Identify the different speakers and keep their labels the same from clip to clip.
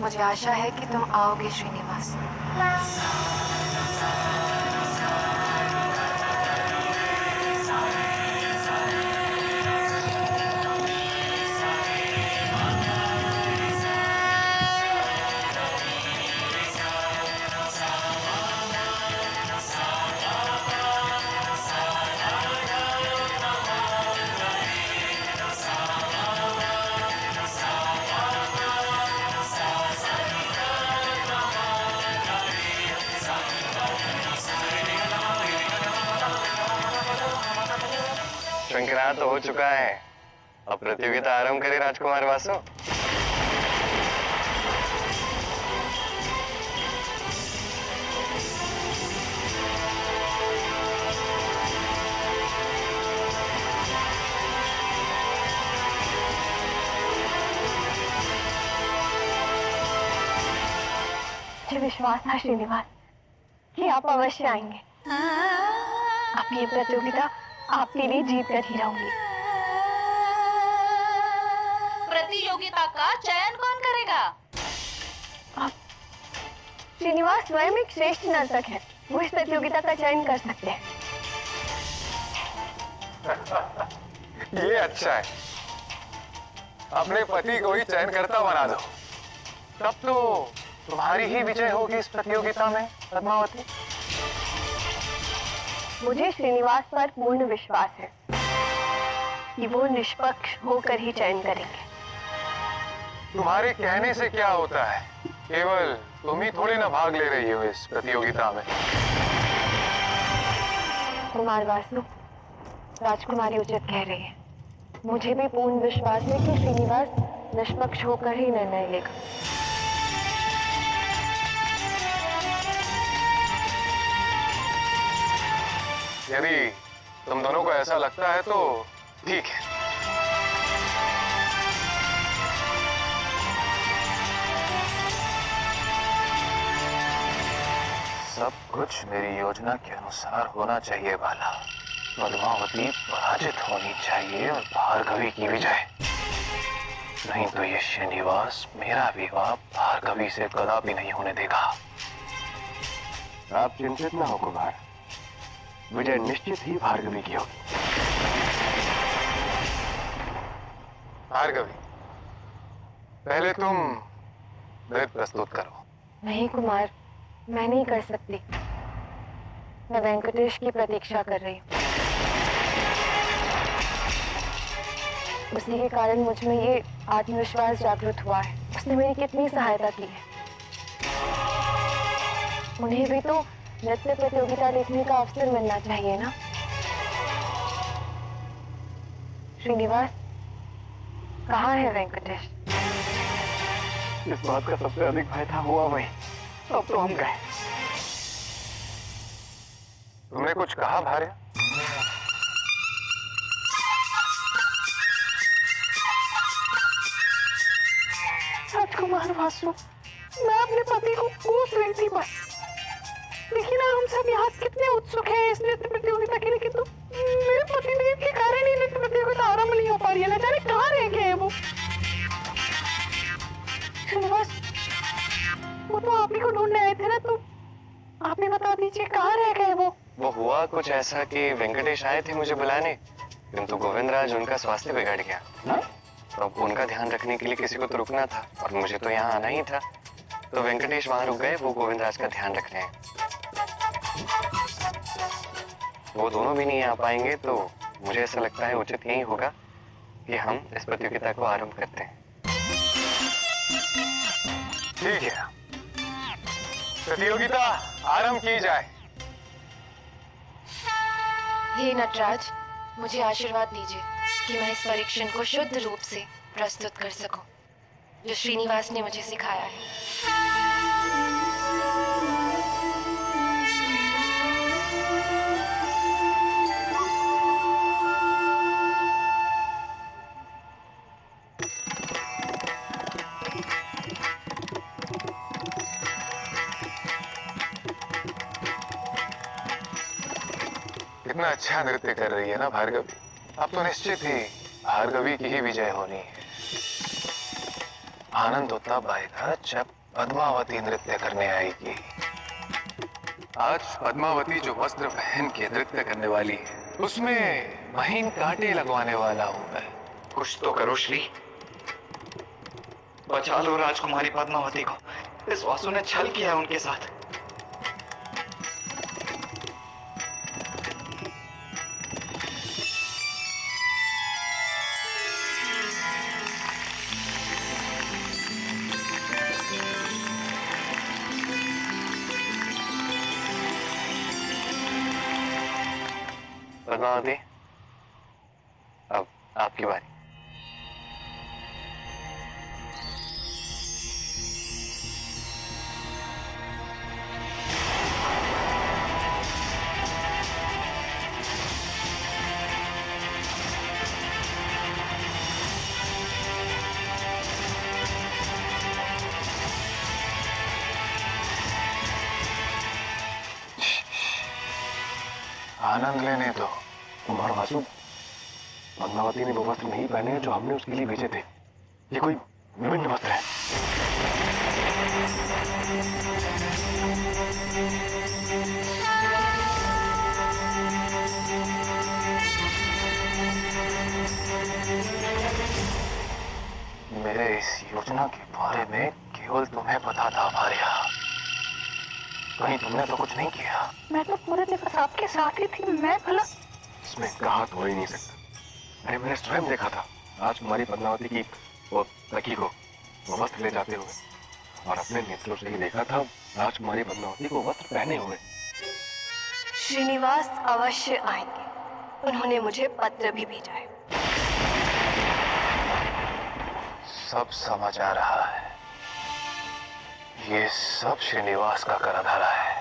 Speaker 1: मुझे आशा है कि तुम आओगे श्रीनिवास।
Speaker 2: शंकरार तो हो चुका है, अब प्रतियोगिता आरंभ करे राजकुमार वासु।
Speaker 1: मुझे विश्वास था श्रीनिवास कि आप अवश्य आएंगे। आपकी ये प्रतियोगिता आपके लिए जीत कर ही रहूंगी।
Speaker 3: प्रतियोगिता का चयन कौन करेगा?
Speaker 1: श्रीनिवास स्वयं एक श्रेष्ठ नर्तक है, वो इस प्रतियोगिता का चयन कर सकते हैं।
Speaker 2: ये अच्छा है, अपने पति को ही चयनकर्ता बना दो, तब तो तुम्हारी ही विजय होगी इस प्रतियोगिता में पद्मावती।
Speaker 1: मुझे श्रीनिवास पर पूर्ण विश्वास है कि वो निष्पक्ष होकर ही चयन करेंगे।
Speaker 2: तुम्हारे कहने से क्या होता है, केवल तुम ही थोड़ी ना भाग ले रही हो इस प्रतियोगिता में।
Speaker 1: कुमार वासु, राजकुमारी उचित कह रही है। मुझे भी पूर्ण विश्वास है कि श्रीनिवास निष्पक्ष होकर ही निर्णय लेगा।
Speaker 2: यदि तुम दोनों को ऐसा लगता है तो ठीक है। सब कुछ मेरी योजना के अनुसार होना चाहिए बाला। पद्मावती पराजित होनी चाहिए और भार्गवी की विजय। नहीं तो ये श्रीनिवास मेरा विवाह भार्गवी से कदापि नहीं होने देगा। आप चिंतित ना हो कुमार, विजय निश्चित ही भार्गवी की होगी। भार्गवी, पहले तुम नृत्य प्रस्तुत करो।
Speaker 1: नहीं कुमार, मैं नहीं कर सकती। मैं वेंकटेश की प्रतीक्षा कर रही हूँ। उसी के कारण मुझ में ये आत्मविश्वास जागृत हुआ है। उसने मेरी कितनी सहायता की है। उन्हें भी तो नृत्य प्रतियोगिता देखने का अवसर मिलना चाहिए ना। श्रीनिवास, कहाँ है वेंकटेश?
Speaker 2: इस बात का सबसे अधिक भय था हुआ वही। अब तो हम गए। तुमने कुछ कहा भार्या?
Speaker 1: राजकुमार वासु, मैं अपने पति को कोस रही थी बस। लेकिन हम सब यहाँ कितने उत्सुक हैं इस नृत्य प्रतियोगिता के लिए, किंतु मेरे पति देव के कारण ही नृत्य प्रतियोगिता आरंभ नहीं हो पा रही है। न जाने कहाँ रह गए हैं वो। श्रीनिवास, वो तो आप ही को ढूंढने आए थे ना, तो आप ही बता दीजिए कहाँ रह गए वो
Speaker 2: हुआ कुछ ऐसा कि वेंकटेश आए थे मुझे बुलाने, किंतु गोविंदराज उनका स्वास्थ्य बिगड़ गया। तो उनका ध्यान रखने के लिए किसी को तो रुकना था और मुझे तो यहाँ आना ही था। तो वेंकटेश वहां रुक गए, वो गोविंदराज का ध्यान रख रहे हैं। वो दोनों भी नहीं आ पाएंगे, तो मुझे ऐसा लगता है उचित यही होगा कि हम इस प्रतियोगिता को आरंभ करते हैं। ठीक है, प्रतियोगिता आरंभ की जाए।
Speaker 1: हे नटराज, मुझे आशीर्वाद दीजिए कि मैं इस परीक्षण को शुद्ध रूप से प्रस्तुत कर सकूं, जो श्रीनिवास ने मुझे सिखाया है।
Speaker 2: कितना अच्छा नृत्य कर रही है ना भार्गवी। अब तो निश्चित ही भार्गवी की ही विजय होनी है। आनंद तो तब आएगा जब पद्मावती नृत्य करने आएगी। आज पद्मावती जो वस्त्र पहन के नृत्य करने वाली है, उसमें महीन कांटे लगवाने वाला हूं मैं।
Speaker 4: कुछ तो करो श्री, बचा लो राजकुमारी पद्मावती को। इस वासु ने छल किया है उनके साथ।
Speaker 2: पद्मावती, अब आपकी बारी। आनंद लेने दो। कुमार वासु, पद्मावती ने वो वस्त्र नहीं पहने हैं जो हमने उसके लिए भेजे थे। ये कोई विभिन्न वस्त्र है। मेरे इस योजना के बारे में केवल तुम्हें पता था भार्या, कहीं तुमने तो कुछ नहीं किया।
Speaker 1: मैं तो पूरे दिवस आपके साथ ही थी। मैं भला
Speaker 2: इसमें कहा तो हो ही नहीं सकता। अरे मैंने स्वयं देखा था आज कुमारी पद्मावती की वो सखी को वो वस्त्र ले जाते हुए, और अपने नेत्रों से ही देखा था राजकुमारी पद्मावती को वस्त्र पहने हुए।
Speaker 5: श्रीनिवास अवश्य आएंगे, उन्होंने मुझे पत्र भी भेजा है।
Speaker 2: सब समझ आ रहा है, ये सब श्रीनिवास का करा धरा है।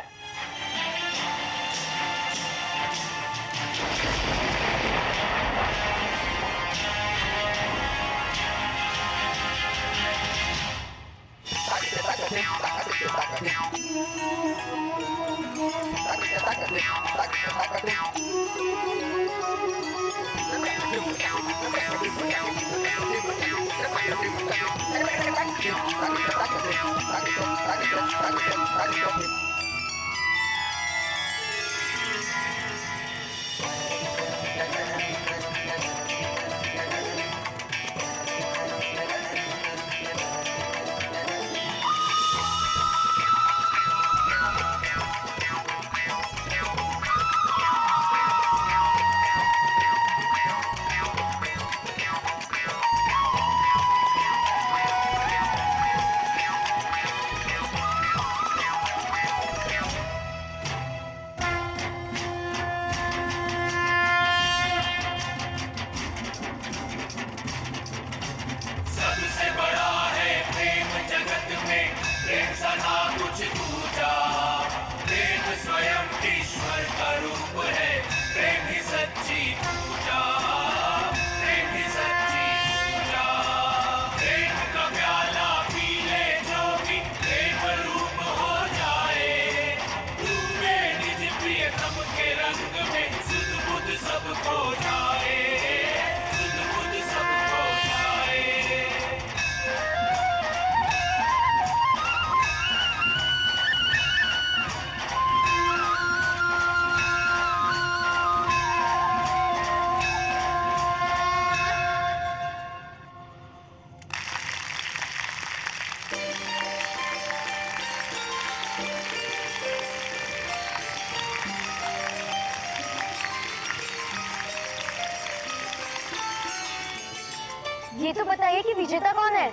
Speaker 5: ये तो बताइए कि विजेता कौन है?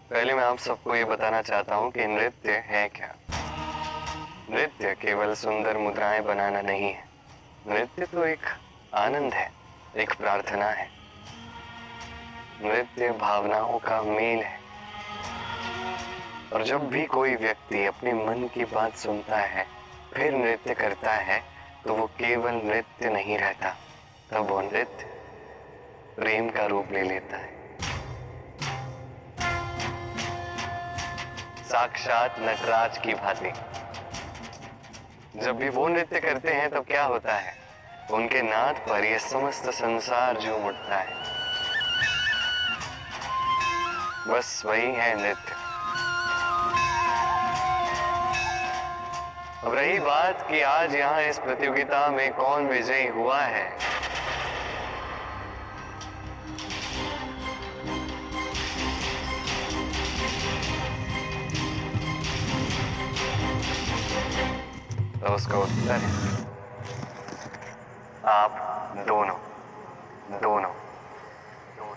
Speaker 2: पहले मैं आप सबको ये बताना चाहता हूँ कि नृत्य है क्या। नृत्य केवल सुंदर मुद्राएं बनाना नहीं है। नृत्य तो एक आनंद है, एक प्रार्थना है। नृत्य भावनाओं का मेल है। और जब भी कोई व्यक्ति अपने मन की बात सुनता है फिर नृत्य करता है तो वो केवल नृत्य नहीं रहता, तब वो नृत्य प्रेम का रूप ले लेता है। साक्षात नटराज की भांति। जब भी वो नृत्य करते हैं तब क्या होता है, उनके नाद पर यह समस्त संसार झूम उठता है। बस वही है नृत्य। अब रही बात कि आज यहाँ इस प्रतियोगिता में कौन विजयी हुआ है, तो उसका उत्तर है आप दोनों दोनों दोनों।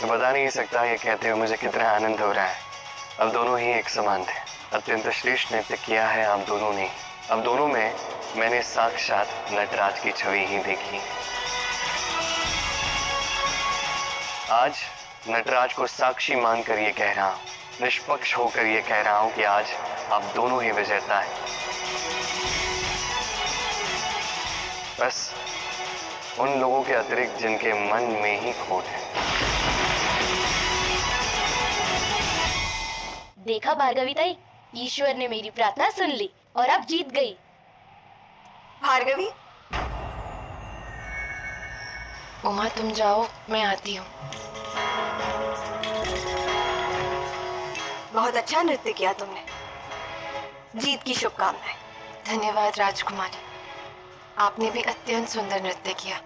Speaker 2: मैं बता नहीं सकता ये कहते हुए मुझे कितना आनंद हो रहा है। अब दोनों ही एक समान थे। अत्यंत श्रेष्ठ नृत्य किया है आप दोनों ने। अब दोनों में मैंने साक्षात नटराज की छवि ही देखी। आज नटराज को साक्षी मानकर ये कह रहा हूं, निष्पक्ष होकर ये कह रहा हूं कि आज आप दोनों ही विजेता हैं। बस उन लोगों के अतिरिक्त जिनके मन में ही खोट है।
Speaker 5: देखा भार्गवी ताई, ईश्वर ने मेरी प्रार्थना सुन ली और अब जीत गई। भार्गवी,
Speaker 6: उमा तुम जाओ, मैं आती हूँ।
Speaker 5: बहुत अच्छा नृत्य किया तुमने। जीत की शुभकामनाएं।
Speaker 6: धन्यवाद राजकुमारी, आपने भी अत्यंत सुंदर नृत्य किया।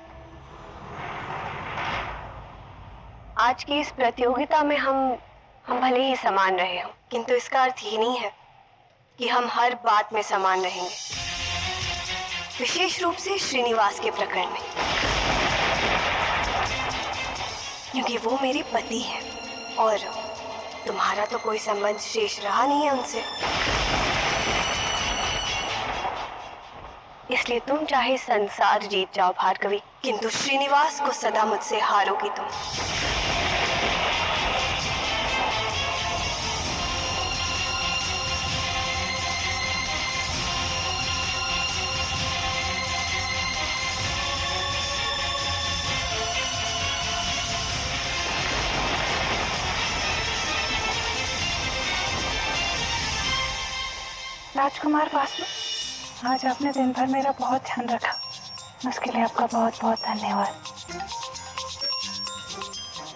Speaker 5: आज की इस प्रतियोगिता में हम भले ही समान रहे हों, किंतु इसका अर्थ ये नहीं है कि हम हर बात में समान रहेंगे। विशेष रूप से श्रीनिवास के प्रकरण में, क्योंकि वो मेरे पति हैं और तुम्हारा तो कोई संबंध शेष रहा नहीं है उनसे। इसलिए तुम चाहे संसार जीत जाओ भार्गवी, किंतु श्रीनिवास को सदा मुझसे हारोगी तुम।
Speaker 1: राजकुमार वासु, आज आपने दिन भर मेरा बहुत ध्यान रखा, उसके लिए आपका बहुत बहुत धन्यवाद।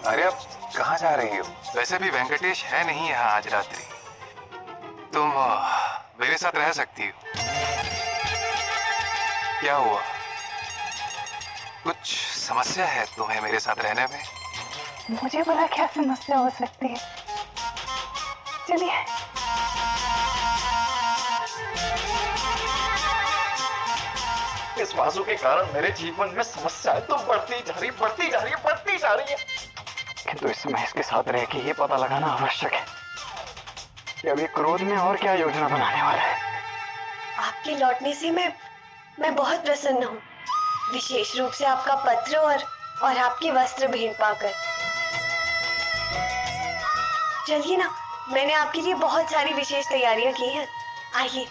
Speaker 2: अरे अब कहाँ जा रही हो? वैसे भी वेंकटेश है नहीं यहाँ आज रात्रि। तुम मेरे साथ रह सकती हो। क्या हुआ? कुछ समस्या है तुम्हें मेरे साथ रहने में?
Speaker 1: मुझे भला क्या समस्या हो सकती है? चलिए।
Speaker 4: इस वासु के कारण मेरे जीवन में समस्याएं तो बढ़ती जा रही है।
Speaker 2: किंतु इस समय इसके साथ रह के ये पता लगाना आवश्यक है कि अभी क्रोध में और क्या योजना बनाने वाला है।
Speaker 5: आपके लौटने से मैं बहुत प्रसन्न हूँ, विशेष रूप से आपका पत्र और आपके वस्त्र भेंट पाकर। चलिए ना, मैंने आपके लिए बहुत सारी विशेष तैयारियां की हैं। आइए।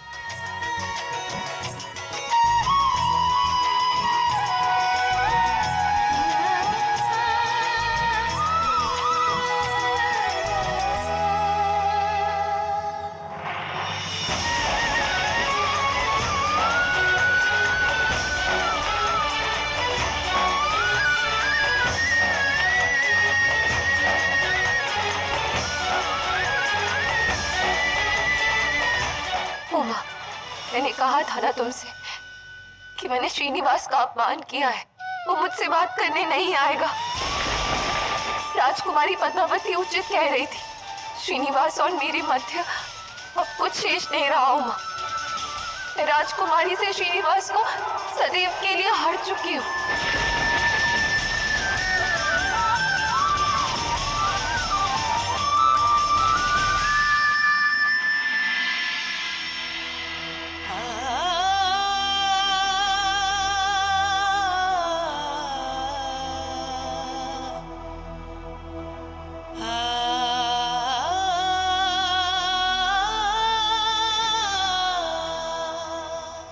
Speaker 6: मैंने कहा था ना तुमसे कि मैंने श्रीनिवास का अपमान किया है, वो मुझसे बात करने नहीं आएगा। राजकुमारी पद्मावती उचित कह रही थी, श्रीनिवास और मेरे मध्य अब कुछ शेष नहीं रहा। उमा, मैं राजकुमारी से श्रीनिवास को सदैव के लिए हार चुकी हूँ।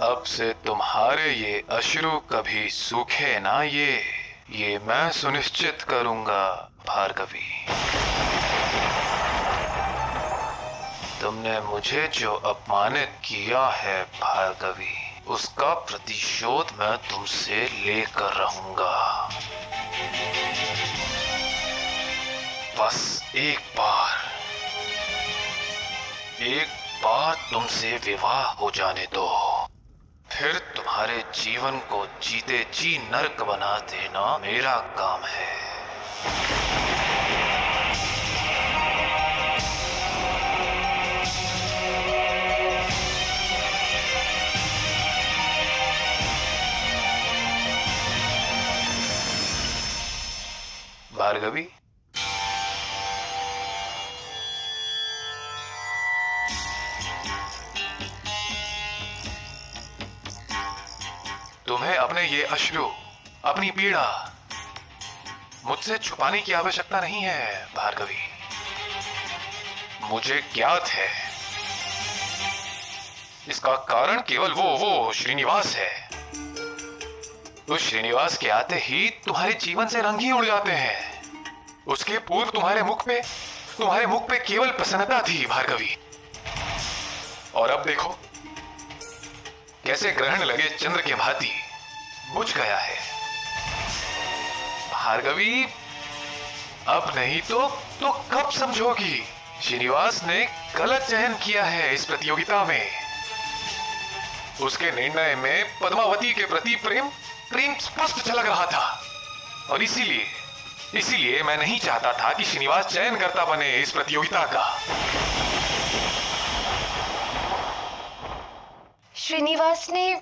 Speaker 2: अब से तुम्हारे ये अश्रु कभी सूखे ना, ये मैं सुनिश्चित करूंगा भार्गवी। तुमने मुझे जो अपमानित किया है भार्गवी, उसका प्रतिशोध मैं तुमसे लेकर रहूंगा। बस एक बार तुमसे विवाह हो जाने दो, फिर तुम्हारे जीवन को जीते जी नर्क बना देना मेरा काम है। भार्गवी, तुम्हें अपने ये अश्रु, अपनी पीड़ा मुझसे छुपाने की आवश्यकता नहीं है भार्गवी। मुझे ज्ञात है इसका कारण केवल वो श्रीनिवास है। उस श्रीनिवास के आते ही तुम्हारे जीवन से रंग ही उड़ जाते हैं। उसके पूर्व तुम्हारे मुख पे केवल प्रसन्नता थी भार्गवी, और अब देखो कैसे ग्रहण लगे चंद्र के भांति बुझ गया है। भार्गवी, अब नहीं तो कब समझोगी? श्रीनिवास ने गलत चयन किया है इस प्रतियोगिता में। उसके निर्णय में पद्मावती के प्रति प्रेम स्पष्ट झलक रहा था, और इसीलिए मैं नहीं चाहता था कि श्रीनिवास चयनकर्ता बने इस प्रतियोगिता का।
Speaker 6: श्रीनिवास ने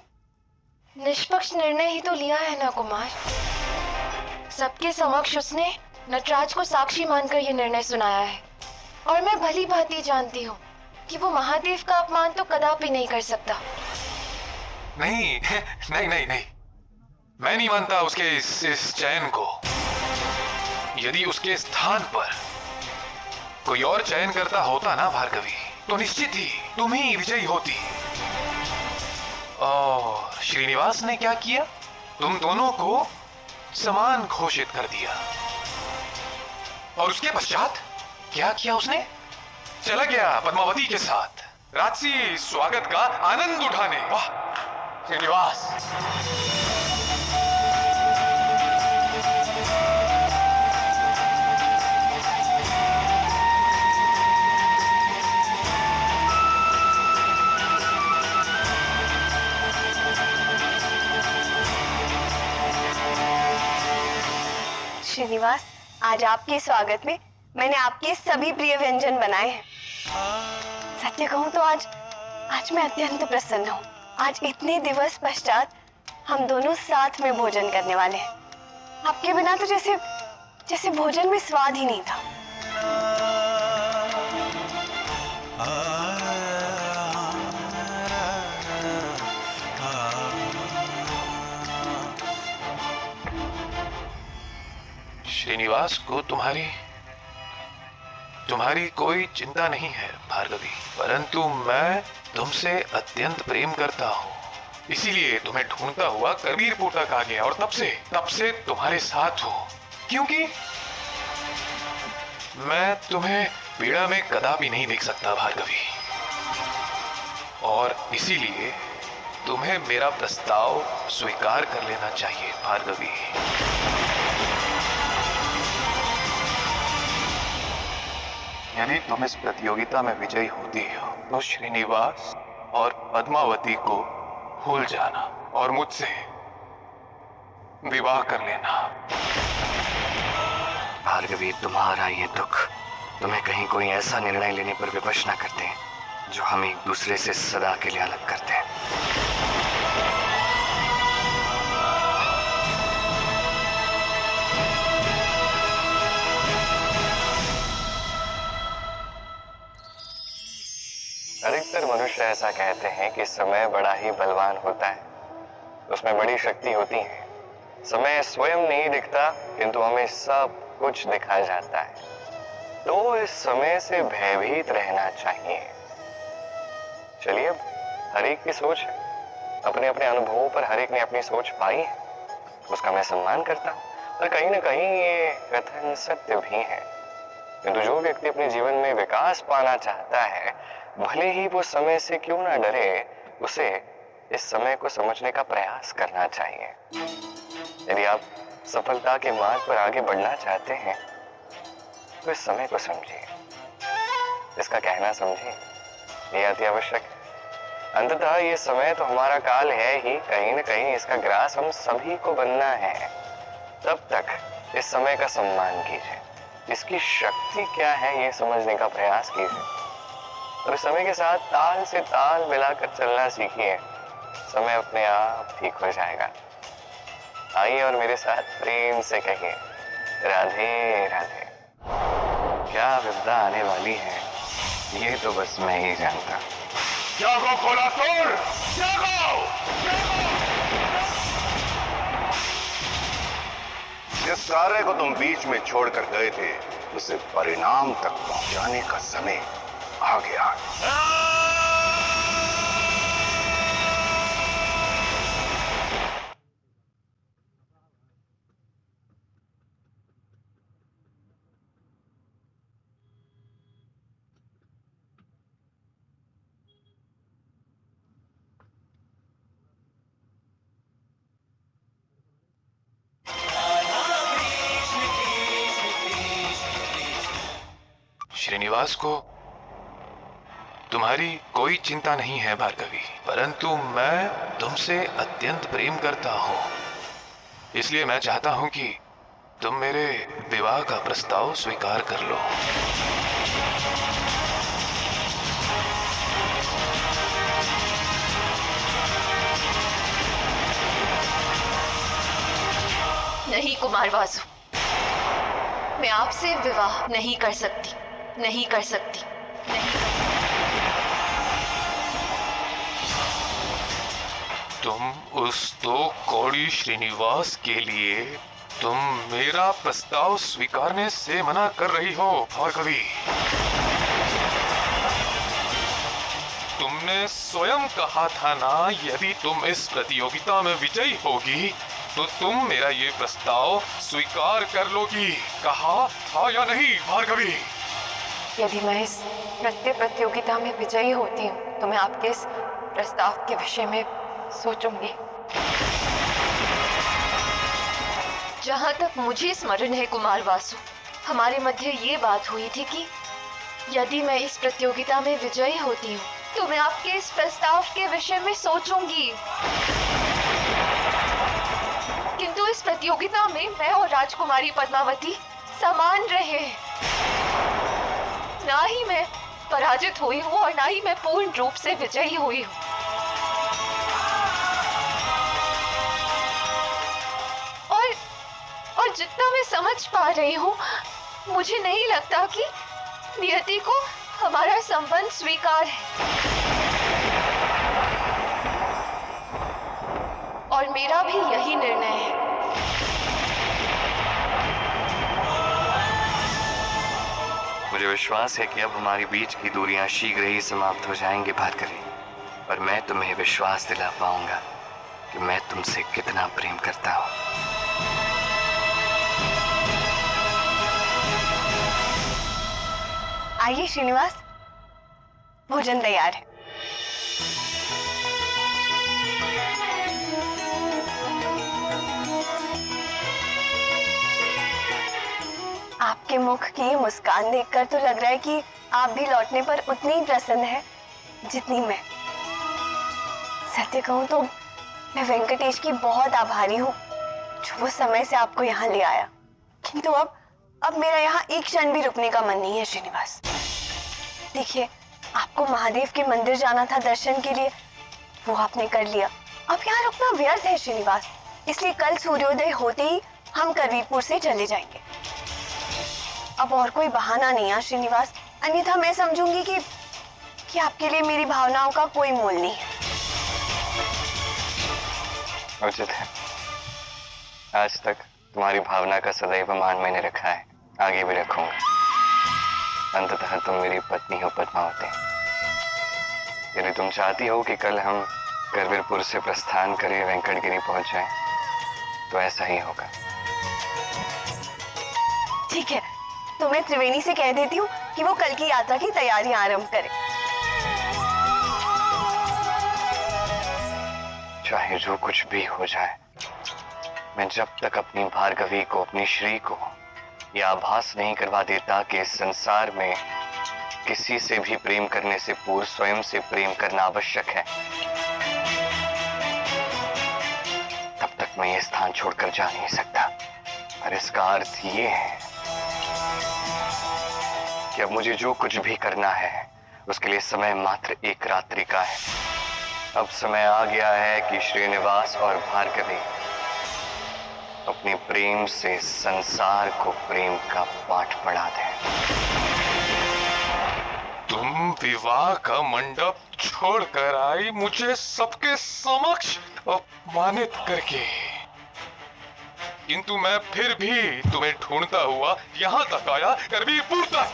Speaker 6: निष्पक्ष निर्णय ही तो लिया है ना कुमार। सबके समक्ष उसने नटराज को साक्षी मानकर यह निर्णय सुनाया है, और मैं भली भांति जानती हूँ कि वो महादेव का अपमान तो कदापि नहीं कर सकता।
Speaker 2: नहीं, मैं नहीं मानता उसके इस चयन को। यदि उसके स्थान पर कोई और चयन करता होता ना भार्गवी, तो निश्चित ही तुम ही विजयी होती। और श्रीनिवास ने क्या किया? तुम दोनों को समान घोषित कर दिया, और उसके पश्चात क्या किया उसने? चला गया पद्मावती के साथ राजसी स्वागत का आनंद उठाने। वाह श्रीनिवास!
Speaker 5: श्रीनिवास, आज आपके स्वागत में मैंने आपके सभी प्रिय व्यंजन बनाए हैं। सत्य कहूं तो आज मैं अत्यंत प्रसन्न हूँ। आज इतने दिवस पश्चात हम दोनों साथ में भोजन करने वाले हैं। आपके बिना तो जैसे भोजन में स्वाद ही नहीं था।
Speaker 2: श्रीनिवास को तुम्हारी कोई चिंता नहीं है भार्गवी, परंतु मैं तुमसे अत्यंत प्रेम करता हूँ, इसीलिए तुम्हें ढूंढता हुआ कबीरपुर तक आ गया, और तब से तुम्हारे साथ हूँ, क्योंकि मैं तुम्हें पीड़ा में कदापि नहीं देख सकता भार्गवी, और इसीलिए तुम्हें मेरा प्रस्ताव स्वीकार कर लेना चाहिए भार्गवी। यदि तुम इस प्रतियोगिता में विजयी होती हो तो श्रीनिवास और पद्मावती को भूल जाना और मुझसे विवाह कर लेना।
Speaker 7: भार्गवी, तुम्हारा ये दुख तुम्हें कहीं कोई ऐसा निर्णय लेने पर विवश न करते जो हम एक दूसरे से सदा के लिए अलग करते हैं। अधिकतर मनुष्य ऐसा कहते हैं कि समय बड़ा ही बलवान होता है, उसमें बड़ी शक्ति होती है। समय स्वयं नहीं दिखता, किंतु हमें सब कुछ दिखा जाता है। तो इस समय से भयभीत रहना चाहिए। चलिए, हर एक की सोच है, अपने अपने अनुभवों पर हर एक ने अपनी सोच पाई है, उसका मैं सम्मान करता हूँ। और कहीं ना कहीं ये कथन सत्य भी है। किंतु जो व्यक्ति अपने जीवन में विकास पाना चाहता है, भले ही वो समय से क्यों ना डरे, उसे इस समय को समझने का प्रयास करना चाहिए। यदि आप सफलता के मार्ग पर आगे बढ़ना चाहते हैं तो इस समय को समझिए, इसका कहना समझिए, ये अति आवश्यक है। अंततः ये समय तो हमारा काल है ही, कहीं न कहीं इसका ग्रास हम सभी को बनना है। तब तक इस समय का सम्मान कीजिए, इसकी शक्ति क्या है ये समझने का प्रयास कीजिए, और इस समय के साथ ताल से ताल मिलाकर चलना सीखिए। समय अपने आप ठीक हो जाएगा। आइए और मेरे साथ प्रेम से कहिए, राधे राधे। क्या विपदा आने वाली है ये तो बस मैं ही जानता।
Speaker 4: जागो कोलासुर, जागो!
Speaker 8: जिस कार्य को तुम बीच में छोड़कर गए थे, उसे परिणाम तक पहुंचाने का समय आ गया।
Speaker 2: श्रीनिवास को तुम्हारी कोई चिंता नहीं है भार्गवी, परंतु मैं तुमसे अत्यंत प्रेम करता हूँ। इसलिए मैं चाहता हूँ कि तुम मेरे विवाह का प्रस्ताव स्वीकार कर लो।
Speaker 6: नहीं कुमार वासु, मैं आपसे विवाह नहीं कर सकती, नहीं कर सकती, नहीं कर सकती।
Speaker 2: तुम उस दो कौड़ी श्रीनिवास के लिए तुम मेरा प्रस्ताव स्वीकारने से मना कर रही हो भार्गवी। तुमने स्वयं कहा था ना, यदि तुम इस प्रतियोगिता में विजयी होगी तो तुम मेरा ये प्रस्ताव स्वीकार कर लोगी। कहा था या नहीं भार्गवी?
Speaker 6: यदि मैं इस नृत्य प्रतियोगिता में विजयी होती हूँ तो मैं आपके इस प्रस्ताव के विषय में सोचूंगी। जहाँ तक मुझे स्मरण है कुमार वासु, हमारे मध्य ये बात हुई थी कि यदि मैं इस प्रतियोगिता में विजयी होती हूँ तो मैं आपके इस प्रस्ताव के विषय में सोचूंगी। किंतु इस प्रतियोगिता में मैं और राजकुमारी पद्मावती समान रहे। ना ही मैं पराजित हुई हूँ और ना ही मैं पूर्ण रूप से विजयी हुई हूँ। और जितना मैं समझ पा रही हूँ, मुझे नहीं लगता कि नियति को हमारा संबंध स्वीकार है। और मेरा भी यही निर्णय है।
Speaker 7: मुझे विश्वास है कि अब हमारे बीच की दूरियां शीघ्र ही समाप्त हो जाएंगी भार्गवी, और मैं तुम्हें विश्वास दिला पाऊंगा कि मैं तुमसे कितना प्रेम करता हूँ।
Speaker 5: आइए श्रीनिवास, भोजन तैयार है। आपके मुख की ये मुस्कान देखकर तो लग रहा है कि आप भी लौटने पर उतनी ही प्रसन्न है जितनी मैं। सत्य कहूं तो मैं वेंकटेश की बहुत आभारी हूँ जो वो समय से आपको यहाँ ले आया, किंतु अब मेरा यहाँ एक क्षण भी रुकने का मन नहीं है श्रीनिवास। देखिए, आपको महादेव के मंदिर जाना था दर्शन के लिए, वो आपने कर लिया। अब यहाँ रुकना व्यर्थ है श्रीनिवास, इसलिए कल सूर्योदय होते ही हम करवीरपुर से चले जाएंगे। अब और कोई बहाना नहीं है श्रीनिवास, अन्यथा मैं समझूंगी कि आपके लिए मेरी भावनाओं का कोई मोल नहीं है।
Speaker 7: उचित है। आज तक तुम्हारी भावना का सदैव मान मैंने रखा है, आगे भी रखूंगा। अंततः तुम मेरी पत्नी हो पद्मावती। यदि तुम चाहती हो कि कल हम करवीरपुर से प्रस्थान करें वेंकटगिरी पहुंच जाएं, तो ऐसा ही होगा।
Speaker 5: ठीक है, तो मैं त्रिवेणी से कह देती हूँ कि वो कल की यात्रा की तैयारियां आरंभ करे।
Speaker 7: चाहे जो कुछ भी हो जाए, मैं जब तक अपनी भार्गवी को, अपनी श्री को यह आभास नहीं करवा देता कि इस संसार में किसी से भी प्रेम करने से पूर्व स्वयं से प्रेम करना आवश्यक है, तब तक मैं ये स्थान छोड़कर जा नहीं सकता। और इसका अर्थ ये है कि अब मुझे जो कुछ भी करना है उसके लिए समय मात्र एक रात्रि का है। अब समय आ गया है कि श्रीनिवास और भार्गवी अपने प्रेम से संसार को प्रेम का पाठ पढ़ा दें।
Speaker 9: तुम विवाह का मंडप छोड़कर आई, मुझे सबके समक्ष अपमानित करके, किंतु मैं फिर भी तुम्हें ढूंढता हुआ यहाँ तक आया, करवीपुर तक।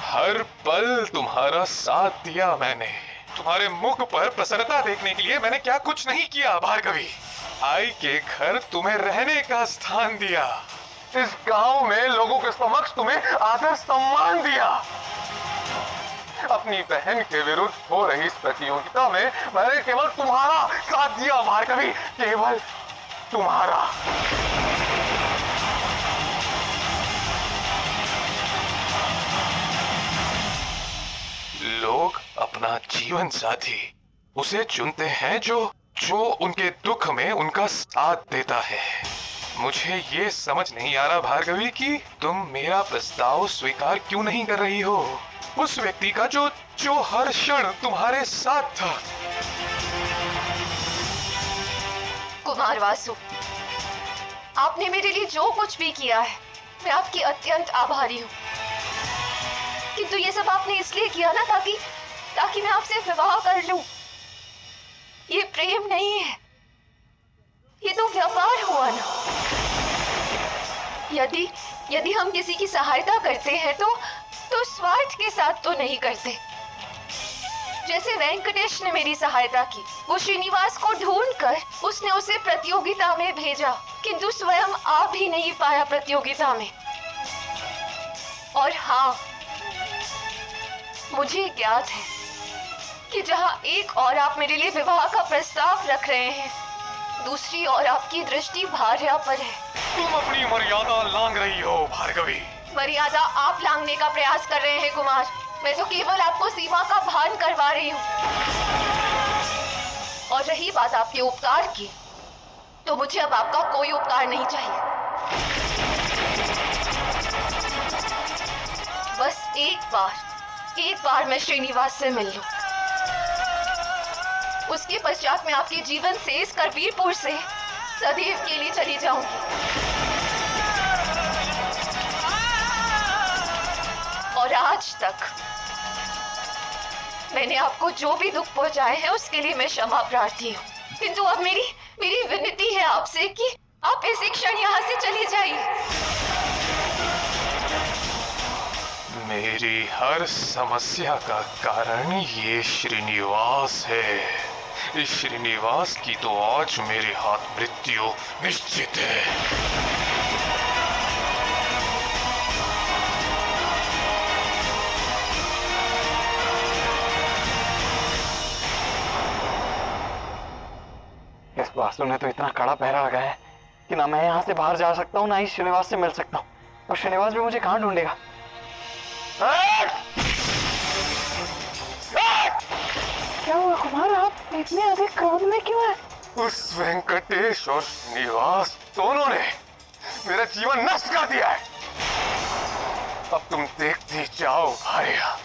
Speaker 9: हर पल तुम्हारा साथ दिया मैंने, तुम्हारे मुख पर प्रसन्नता देखने के लिए मैंने क्या कुछ नहीं किया भार्गवी। आई के घर तुम्हें रहने का स्थान दिया, इस गांव में लोगों के समक्ष तुम्हें आदर सम्मान दिया। अपनी बहन के विरुद्ध हो रही इस प्रतियोगिता में मैंने केवल तुम्हारा साथ दिया भार्गवी, केवल तुम्हारा। लोग अपना जीवन साथी उसे चुनते हैं जो उनके दुख में उनका साथ देता है। मुझे ये समझ नहीं आ रहा भार्गवी कि तुम मेरा प्रस्ताव स्वीकार क्यों नहीं कर रही हो, उस व्यक्ति का जो हर क्षण तुम्हारे साथ था।
Speaker 6: कुमार वासु, आपने मेरे लिए जो कुछ भी किया है, मैं आपकी अत्यंत आभारी हूँ। किंतु ये सब आपने इसलिए किया ना ताकि मैं आपसे विवाह कर लूं। ये प्रेम नहीं है, ये तो व्यापार हुआ ना। यदि हम किसी की सहायता करते हैं तो स्वार्थ के साथ तो नहीं करते। जैसे वेंकटेश ने मेरी सहायता की, वो श्रीनिवास को ढूंढकर उसने उसे प्रतियोगिता में भेजा, किंतु स्वयं आ भी नहीं पाया प्रतियोगिता में। और हाँ, मुझे ज्ञात है कि जहाँ एक और आप मेरे लिए विवाह का प्रस्ताव रख रहे हैं, दूसरी और आपकी दृष्टि भार्या पर है।
Speaker 9: तुम अपनी मर्यादा लांघ रही हो भार्गवी।
Speaker 6: मर्यादा आप लांघने का प्रयास कर रहे हैं कुमार, मैं तो केवल आपको सीमा का भान करवा रही हूँ। और रही बात आपके उपकार की, तो मुझे अब आपका कोई उपकार नहीं चाहिए। बस एक बार मैं श्रीनिवास से मिल लूं। उसके पश्चात मैं आपके जीवन से, इस करवीरपुर से सदैव के लिए चली जाऊंगी। और आज तक मैंने आपको जो भी दुख पहुंचाए हैं उसके लिए मैं क्षमा प्रार्थी हूँ, किंतु अब मेरी विनती है आपसे कि आप इसी क्षण यहाँ से चली जाइए।
Speaker 9: मेरी हर समस्या का कारण ये श्रीनिवास है। इस श्रीनिवास की तो आज मेरे हाथ मृत्यु निश्चित है।
Speaker 2: इस वासु ने तो इतना कड़ा पहरा लगाया है कि ना मैं यहाँ से बाहर जा सकता हूँ, ना ही श्रीनिवास से मिल सकता हूँ। और श्रीनिवास भी मुझे कहाँ ढूंढेगा?
Speaker 1: क्या हुआ कुमार, आप इतने अधिक क्रोध में क्यों हैं?
Speaker 9: उस वेंकटेश और श्रीनिवास दोनों ने मेरा जीवन नष्ट कर दिया है। अब तुम देखती जाओ भार्या,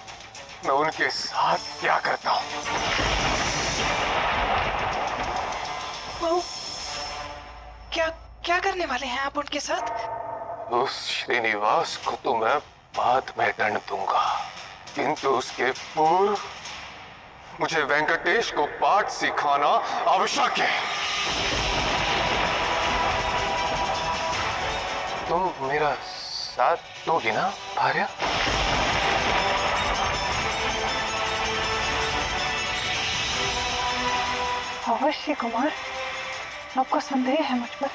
Speaker 9: मैं उनके साथ क्या करता हूँ।
Speaker 1: क्या करने वाले हैं आप उनके साथ?
Speaker 9: उस श्रीनिवास को तो मैं बाद में दंड दूंगा, किंतु उसके पूर्व मुझे वेंकटेश को पाठ सिखाना आवश्यक है। तुम मेरा साथ दोगी ना भार्या?
Speaker 1: अवश्य कुमार, आपका संदेह है मुझ पर।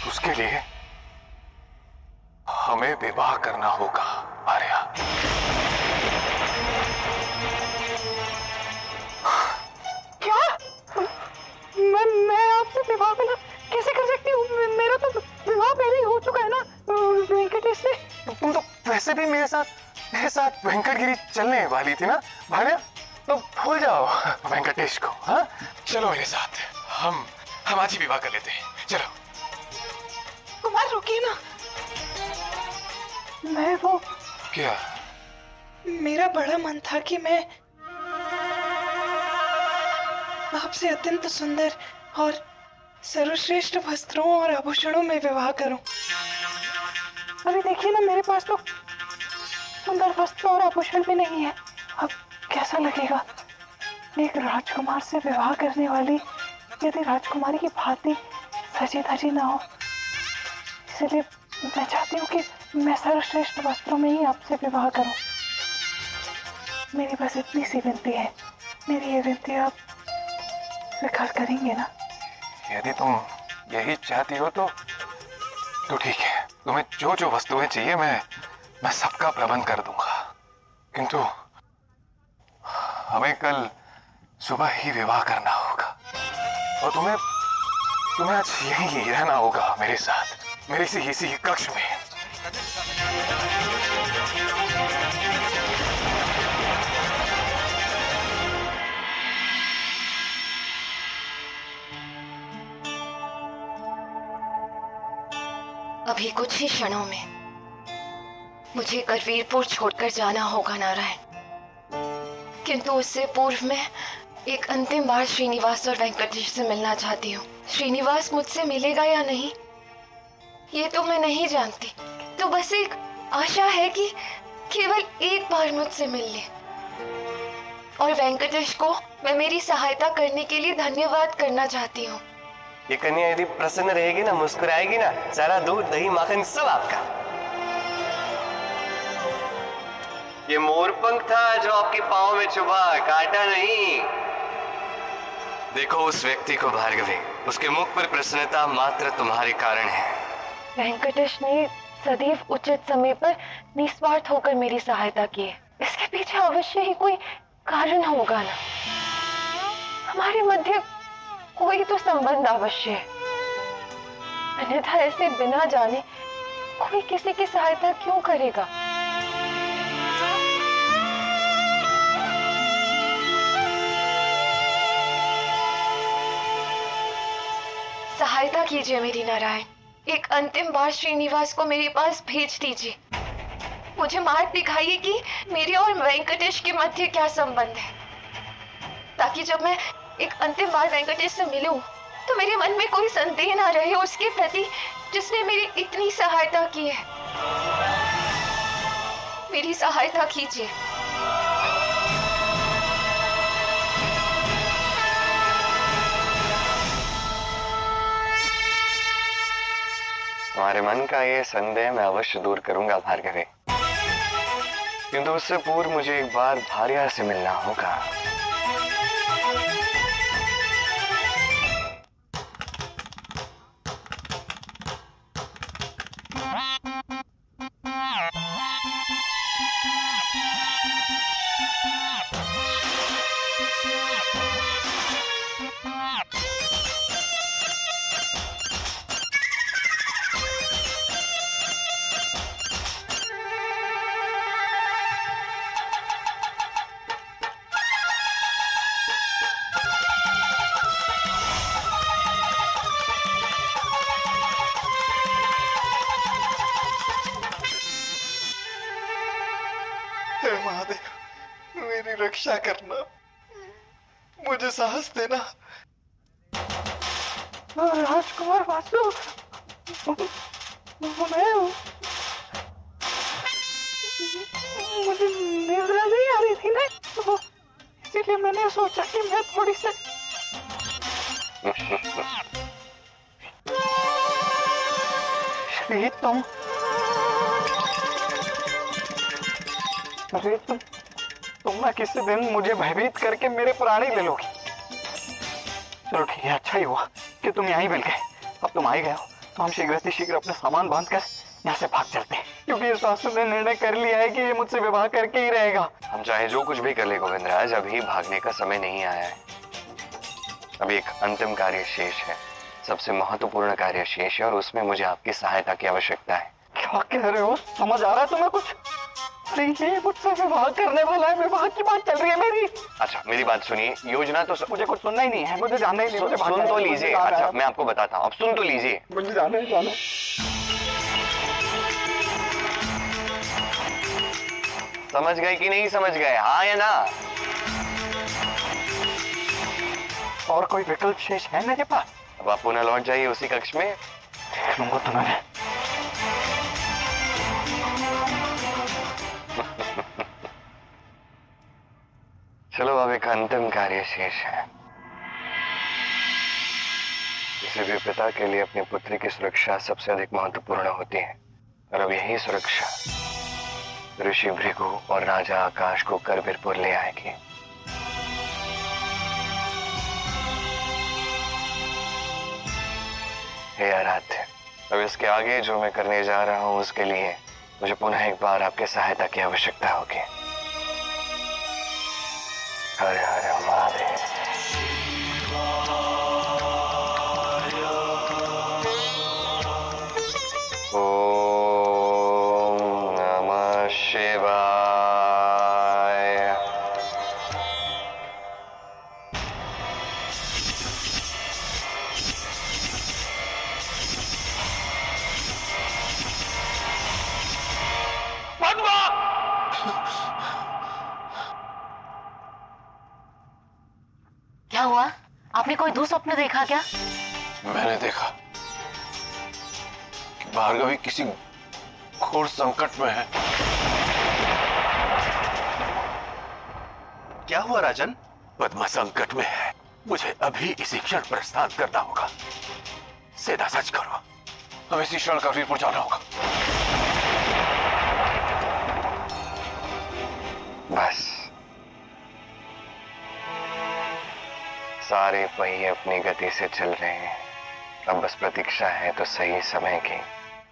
Speaker 9: उसके लिए हमें विवाह करना होगा आर्या।
Speaker 1: क्या? मैं आपसे विवाह करना कैसे कर सकती हूँ? मेरा तो विवाह पहले ही हो चुका है ना वेंकटेश से।
Speaker 9: तुम तो वैसे भी मेरे साथ वेंकटगिरी चलने वाली थी ना भार्या, तो भूल जाओ वेंकटेश को। हाँ, चलो मेरे साथ, हम आज ही विवाह कर लेते हैं, चलो।
Speaker 1: कुमार रुकिए ना। मैं वो
Speaker 9: क्या?
Speaker 1: मेरा बड़ा मन था कि मैं आपसे अत्यंत सुंदर और सर्वश्रेष्ठ वस्त्रों और आभूषणों में विवाह करूं। अभी देखिए ना, मेरे पास तो सुंदर वस्त्र और आभूषण भी नहीं है। अब कैसा लगेगा एक राजकुमार से विवाह करने वाली यदि राजकुमारी की भांति सजी धजी ना हो। इसलिए मैं चाहती हूँ कि मैं सर्वश्रेष्ठ वस्त्रों में ही आपसे विवाह करूं। मेरी बस इतनी सी विनती है। मेरी ये विनती आप स्वीकार करेंगे ना?
Speaker 9: यदि तुम यही चाहती हो तो ठीक है। तुम्हें जो जो वस्तुएं चाहिए मैं सबका प्रबंध कर दूंगा, किंतु हमें कल सुबह ही विवाह करना होगा और तुम्हें आज यहीं रहना होगा मेरे साथ, मेरे इसी कक्ष में।
Speaker 6: अभी कुछ ही क्षणों में मुझे करवीरपुर छोड़कर जाना होगा नारायण, किंतु उससे पूर्व में एक अंतिम बार श्रीनिवास और वेंकटेश से मिलना चाहती हूँ। श्रीनिवास मुझसे मिलेगा या नहीं ये तो मैं नहीं जानती, तो बस एक आशा है कि केवल एक बार मुझसे मिल ले। और वेंकटेश को मैं मेरी सहायता करने के लिए धन्यवाद करना चाहती हूँ।
Speaker 7: ये कन्या यदि प्रसन्न रहेगी ना, मुस्कुराएगी ना, सारा दूध दही माखन सब आपका। ये मोरपंख था जो आपके पाँव में चुभा, काटा नहीं। देखो उस व्यक्ति को भार्गवी, उसके मुख पर प्रसन्नता मात्र तुम्हारे कारण है।
Speaker 6: वेंकटेश ने सदैव उचित समय पर निस्वार्थ होकर मेरी सहायता की है। इसके पीछे अवश्य ही कोई कारण होगा ना। हमारे मध्य कोई तो संबंध अवश्य है, अन्यथा ऐसे बिना जाने कोई किसी की सहायता क्यों करेगा? सहायता कीजिए मेरी नारायण, एक अंतिम बार श्रीनिवास को मेरे पास भेज दीजिए। मुझे मार्ग दिखाइए कि मेरे और वेंकटेश के मध्य क्या संबंध है, ताकि जब मैं एक अंतिम बार वेंकटेश से मिलूं तो मेरे मन में कोई संदेह ना रहे उसके प्रति जिसने मेरी इतनी सहायता की है। मेरी सहायता कीजिए।
Speaker 7: तुम्हारे मन का ये संदेह मैं अवश्य दूर करूंगा भार्गवी, किंतु उससे पूर्व मुझे एक बार भार्या से मिलना होगा।
Speaker 4: हे महादेव, मेरी रक्षा करना, मुझे साहस देना।
Speaker 1: राजकुमार वासु, मैं मुझे निद्रा नहीं आ रही थी ना, तो इसीलिए मैंने सोचा कि मैं थोड़ी सी श्री तुम ना किसी दिन मुझे भयभीत करके मेरे प्राण ही ले लोगी। चलो ठीक है, अच्छा ही हुआ कि तुम यहाँ ही मिल गए। अब तुम आ ही गए हो तो हम शीघ्र से शीघ्र अपना सामान बांध कर यहाँ से भाग चलते हैं।
Speaker 4: क्योंकि इस वास्तु ने निर्णय कर लिया है कि ये मुझसे विवाह करके ही रहेगा।
Speaker 7: हम चाहे जो कुछ भी कर ले गोविंदराज, अभी भागने का समय नहीं आया है। अभी एक अंतिम कार्य शेष है, सबसे महत्वपूर्ण कार्य शेष है, और उसमें मुझे आपकी सहायता की आवश्यकता है।
Speaker 4: क्या कह रहे हो? समझ आ रहा है तुम्हें कुछ? अरे ये मुझसे विवाह करने वाला है, विवाह की बात चल रही है मेरी।
Speaker 7: अच्छा मेरी बात सुनिए, योजना तो
Speaker 4: मुझे कुछ सुनना ही नहीं है, मुझे जाना ही नहीं। मुझे
Speaker 7: सुन तो लीजिए। अच्छा मैं आपको बताता हूँ, अब सुन तो लीजिए।
Speaker 4: मुझे जाना ही जाना।
Speaker 7: समझ गए कि नहीं समझ गए, हाँ या ना?
Speaker 4: और कोई विकल्प शेष है मेरे पास?
Speaker 7: अब आप पुनः लौट जाइए उसी कक्ष में।
Speaker 4: देख लूंगा तुम्हें।
Speaker 7: चलो अब एक अंतिम कार्य शेष है। किसी भी पिता के लिए अपनी पुत्री की सुरक्षा सबसे अधिक महत्वपूर्ण होती है, और अब यही सुरक्षा ऋषि भृगु और राजा आकाश को करवीरपुर ले आएगी। हे आराध्य, अब इसके आगे जो मैं करने जा रहा हूं उसके लिए मुझे पुनः एक बार आपके सहायता की आवश्यकता होगी। हर हर महादेव। ओम नमः शिवाय।
Speaker 1: क्या हुआ? आपने कोई दुःस्वप्न देखा क्या?
Speaker 2: मैंने देखा कि भार्गवी किसी घोर संकट में है।
Speaker 8: क्या हुआ राजन?
Speaker 2: पद्मा संकट में है। मुझे अभी इसी क्षण प्रस्थान करना होगा। सीधा सच करो, हमें इसी क्षण करवीरपुर जाना होगा।
Speaker 7: बस सारे पहिए अपनी गति से चल रहे हैं, अब बस प्रतीक्षा है तो सही समय की।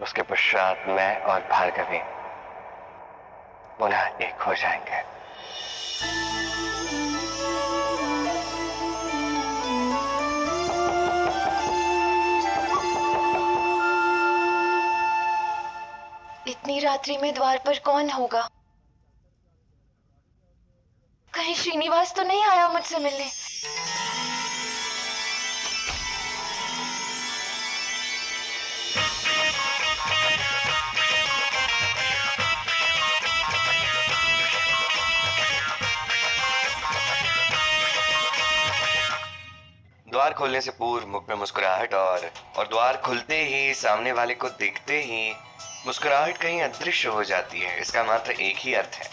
Speaker 7: उसके पश्चात मैं और भार्गवी पुनः एक हो जाएंगे।
Speaker 6: इतनी रात्रि में द्वार पर कौन होगा? कहीं श्रीनिवास तो नहीं आया मुझसे मिलने?
Speaker 7: द्वार खोलने से पूर्व मुख में मुस्कुराहट, और द्वार खुलते ही सामने वाले को देखते ही मुस्कुराहट कहीं अदृश्य हो जाती है। इसका मात्र एक ही अर्थ है,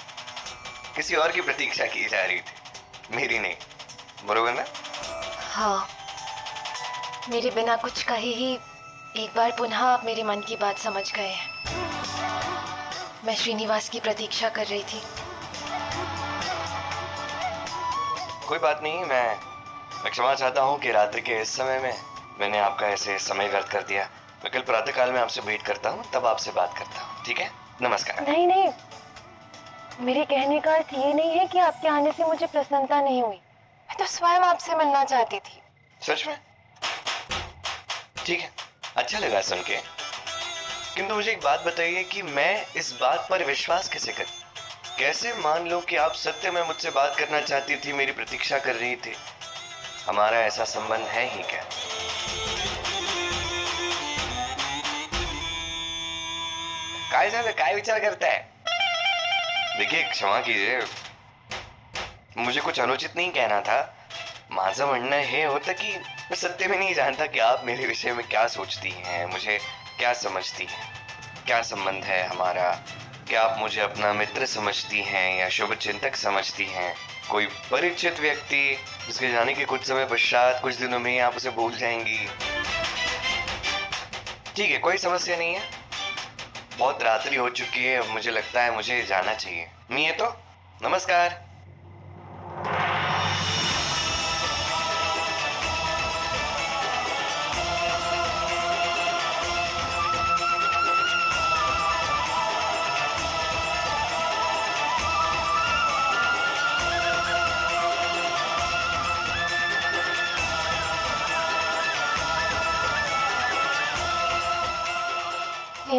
Speaker 7: किसी और की प्रतीक्षा की जा रही थी, मेरी नहीं। बरोबर ना?
Speaker 6: हाँ, मेरे बिना कुछ कहे ही एक बार पुनः आप मेरे मन की बात समझ गए हैं। मैं श्रीनिवास की प्रतीक्षा कर रही थी।
Speaker 7: कोई बात नहीं, मैं क्षमा चाहता हूँ कि रात्रि के इस समय में मैंने आपका ऐसे समय व्यर्थ कर दिया। मैं कल प्रातःकाल में आपसे भेंट करता हूँ, तब आपसे बात करता हूँ, ठीक है? नमस्कार।
Speaker 6: नहीं नहीं, मेरे कहने का अर्थ ये नहीं है कि आपके आने से मुझे प्रसन्नता नहीं हुई। मैं तो स्वयं आपसे मिलना चाहती थी।
Speaker 7: सच में? ठीक है, अच्छा लगा सुन के। किंतु मुझे एक बात बताइए कि मैं इस बात पर विश्वास कैसे करूं? कैसे मान लो कि आप सत्य में मुझसे बात करना चाहती थी, मेरी प्रतीक्षा कर रही थी? हमारा ऐसा संबंध है ही क्या? काय झालं, काय विचार करताय? देखिए क्षमा कीजिए, मुझे कुछ अनुचित नहीं कहना था। माझं म्हणणं हे होतं की मैं सत्य में नहीं जानता कि आप मेरे विषय में क्या सोचती हैं, मुझे क्या समझती हैं, क्या संबंध है हमारा, क्या आप मुझे अपना मित्र समझती हैं या शुभ चिंतक समझती हैं, कोई परिचित व्यक्ति जिसके जाने के कुछ समय पश्चात, कुछ दिनों में आप उसे भूल जाएंगी। ठीक है, कोई समस्या नहीं है। बहुत रात्रि हो चुकी है, अब मुझे लगता है मुझे जाना चाहिए। नहीं है तो नमस्कार।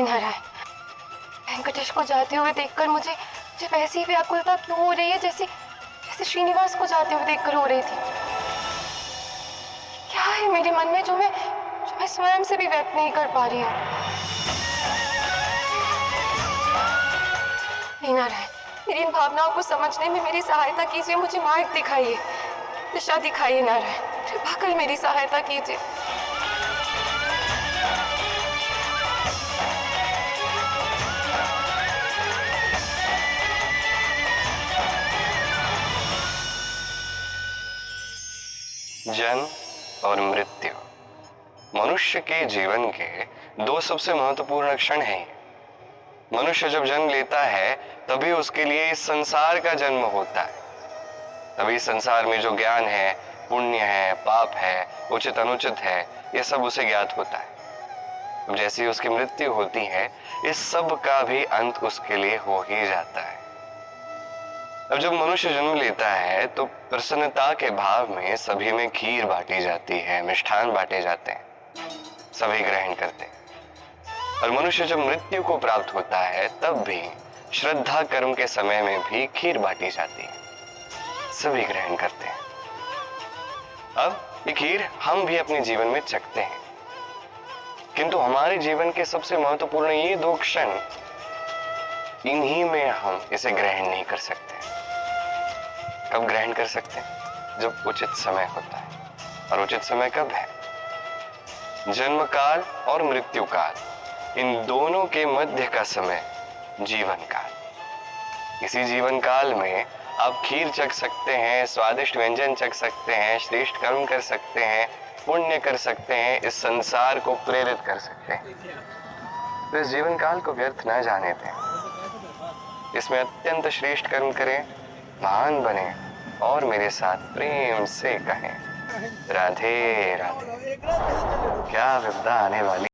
Speaker 6: नारायण, वेंकटेश को जाते हुए देखकर मुझे वैसी व्याकुलता क्यों हो रही है जैसे जैसे श्रीनिवास को जाते हुए देखकर हो रही थी। क्या है मेरे मन में जो मैं स्वयं से भी व्यक्त नहीं कर पा रही हूँ। हे नारायण, मेरी इन भावनाओं को समझने में मेरी सहायता कीजिए, मुझे मार्ग दिखाइए, दिशा दिखाइए नारायण, कृपा कर मेरी सहायता कीजिए।
Speaker 7: जन्म और मृत्यु मनुष्य के जीवन के दो सबसे महत्वपूर्ण क्षण हैं। मनुष्य जब जन्म लेता है तभी उसके लिए इस संसार का जन्म होता है। तभी संसार में जो ज्ञान है, पुण्य है, पाप है, उचित अनुचित है, ये सब उसे ज्ञात होता है। अब जैसे ही उसकी मृत्यु होती है, इस सब का भी अंत उसके लिए हो ही जाता है। अब जब मनुष्य जन्म लेता है तो प्रसन्नता के भाव में सभी में खीर बांटी जाती है, मिष्ठान बांटे जाते हैं, सभी ग्रहण करते हैं। और मनुष्य जब मृत्यु को प्राप्त होता है तब भी श्रद्धा कर्म के समय में भी खीर बांटी जाती है, सभी ग्रहण करते हैं। अब ये खीर हम भी अपने जीवन में चखते हैं, किंतु हमारे जीवन के सबसे महत्वपूर्ण ये दो क्षण, इन्हीं में हम इसे ग्रहण नहीं कर सकते। कब ग्रहण कर सकते हैं? जब उचित समय होता है। और उचित समय कब है? जन्म काल और मृत्यु काल, इन दोनों के मध्य का समय जीवन काल। इसी जीवन काल में आप खीर चख सकते हैं, स्वादिष्ट व्यंजन चख सकते हैं, श्रेष्ठ कर्म कर सकते हैं, पुण्य कर सकते हैं, इस संसार को प्रेरित कर सकते हैं। तो इस जीवन काल को व्यर्थ न जाने दें, इसमें अत्यंत श्रेष्ठ कर्म करें, महान बने और मेरे साथ प्रेम से कहें राधे राधे। क्या विपदा आने वाली